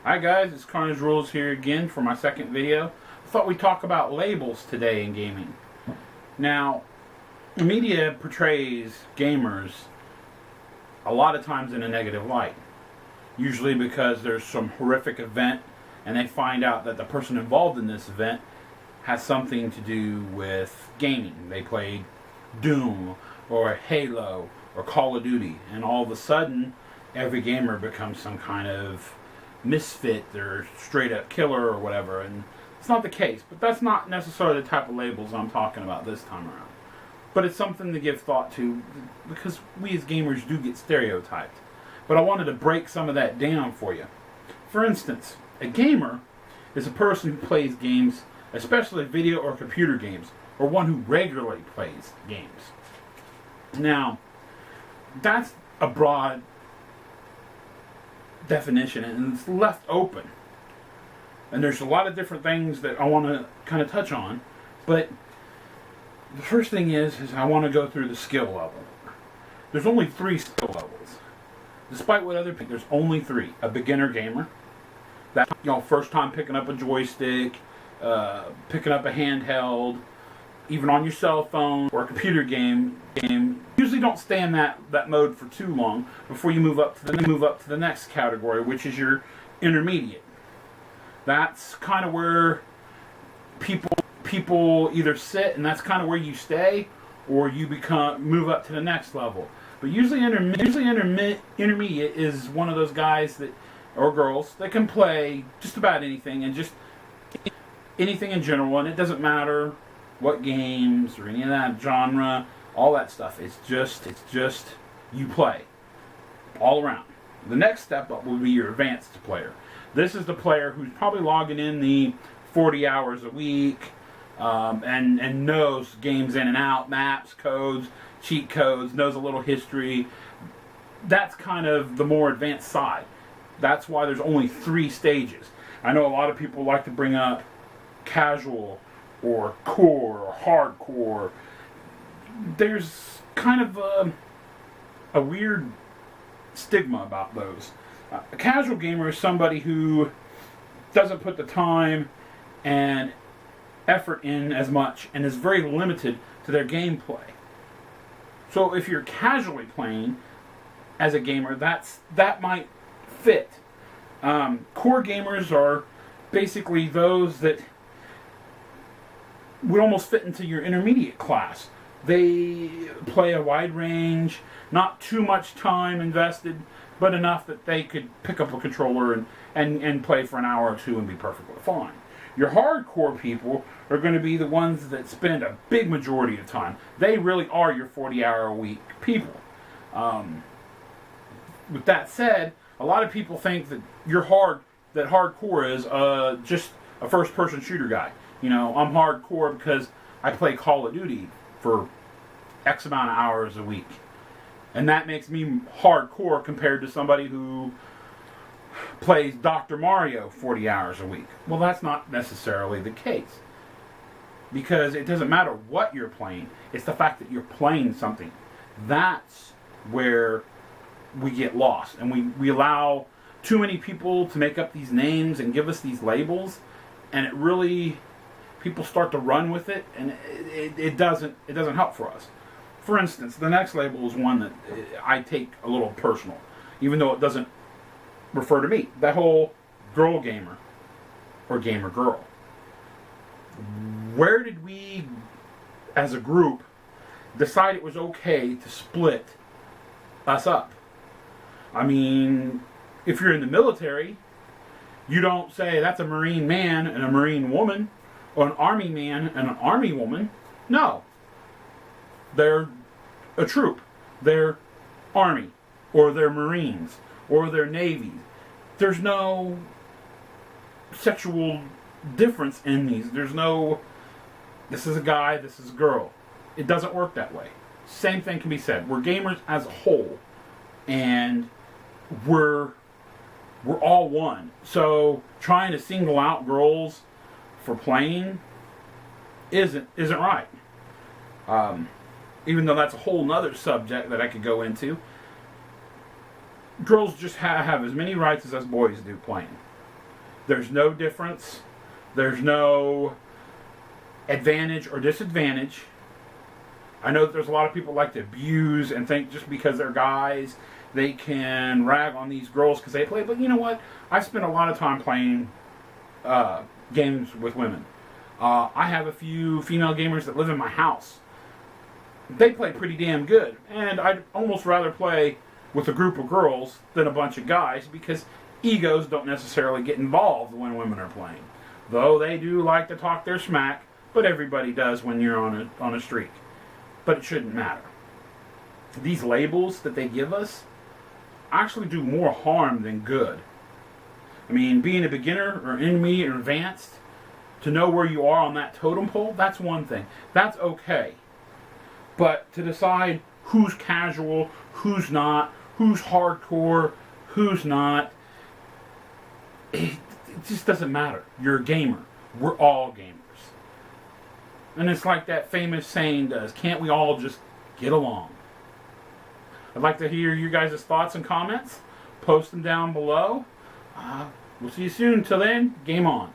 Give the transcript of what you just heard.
Hi guys, it's Carnage Rules here again for my second video. I thought we'd talk about labels today in gaming. Now, the media portrays gamers a lot of times in a negative light. Usually because there's some horrific event and they find out that the person involved in this event has something to do with gaming. They played Doom or Halo or Call of Duty, and all of a sudden every gamer becomes some kind of misfit or straight up killer or whatever, and it's not the case. But that's not necessarily the type of labels I'm talking about this time around. But it's something to give thought to, because we as gamers do get stereotyped. But I wanted to break some of that down for you. For instance, a gamer is a person who plays games, especially video or computer games, or one who regularly plays games. Now, that's a broad definition, and it's left open. And there's a lot of different things that I want to kind of touch on, but the first thing is I want to go through the skill level. There's only 3 skill levels. Despite what other people, there's only 3. A beginner gamer, that, first time picking up a joystick, picking up a handheld, even on your cell phone or a computer game. Usually don't stay in that mode for too long before you move up to the next category, which is your intermediate. That's kind of where people either sit, and that's kind of where you stay, or you move up to the next level. But usually intermediate is one of those guys or girls that can play just about anything, and just anything in general, and it doesn't matter what games or any of that genre, all that stuff. It's just you play all around. The next step up will be your advanced player. This is the player who's probably logging in the 40 hours a week, and knows games in and out, maps, codes, cheat codes, knows a little history. That's kind of the more advanced side. That's why there's only 3 stages. I know a lot of people like to bring up casual or core or hardcore. There's kind of a weird stigma about those. A casual gamer is somebody who doesn't put the time and effort in as much and is very limited to their gameplay. So if you're casually playing as a gamer, that might fit. Core gamers are basically those that would almost fit into your intermediate class. They play a wide range, not too much time invested, but enough that they could pick up a controller and play for an hour or 2 and be perfectly fine. Your hardcore people are going to be the ones that spend a big majority of time. They really are your 40-hour-a-week people. With that said, a lot of people think that hardcore is just a first-person shooter guy. I'm hardcore because I play Call of Duty for X amount of hours a week. And that makes me hardcore compared to somebody who plays Dr. Mario 40 hours a week. Well, that's not necessarily the case. Because it doesn't matter what you're playing. It's the fact that you're playing something. That's where we get lost. And we allow too many people to make up these names and give us these labels. And it really, people start to run with it, and it doesn't help for us. For instance, the next label is one that I take a little personal, even though it doesn't refer to me. That whole girl gamer or gamer girl. Where did we, as a group, decide it was okay to split us up? I mean, if you're in the military, you don't say that's a Marine man and a Marine woman, or an Army man and an Army woman. No. They're a troop. They're Army, or they're Marines, or they're Navy. There's no sexual difference in these. There's no, this is a guy, this is a girl. It doesn't work that way. Same thing can be said. We're gamers as a whole, and we're all one. So trying to single out girls for playing isn't right. Even though that's a whole nother subject that I could go into. Girls just have as many rights as us boys do playing. There's no difference. There's no advantage or disadvantage. I know that there's a lot of people like to abuse and think just because they're guys, they can rag on these girls because they play. But you know what? I've spent a lot of time playing games with women. I have a few female gamers that live in my house. They play pretty damn good. And I'd almost rather play with a group of girls than a bunch of guys because egos don't necessarily get involved when women are playing. Though they do like to talk their smack, but everybody does when you're on a streak. But it shouldn't matter. These labels that they give us actually do more harm than good. I mean, being a beginner or intermediate or advanced, to know where you are on that totem pole, that's one thing. That's okay. But to decide who's casual, who's not, who's hardcore, who's not, it just doesn't matter. You're a gamer. We're all gamers. And it's like that famous saying does, can't we all just get along? I'd like to hear you guys' thoughts and comments. Post them down below. We'll see you soon. Till then, game on.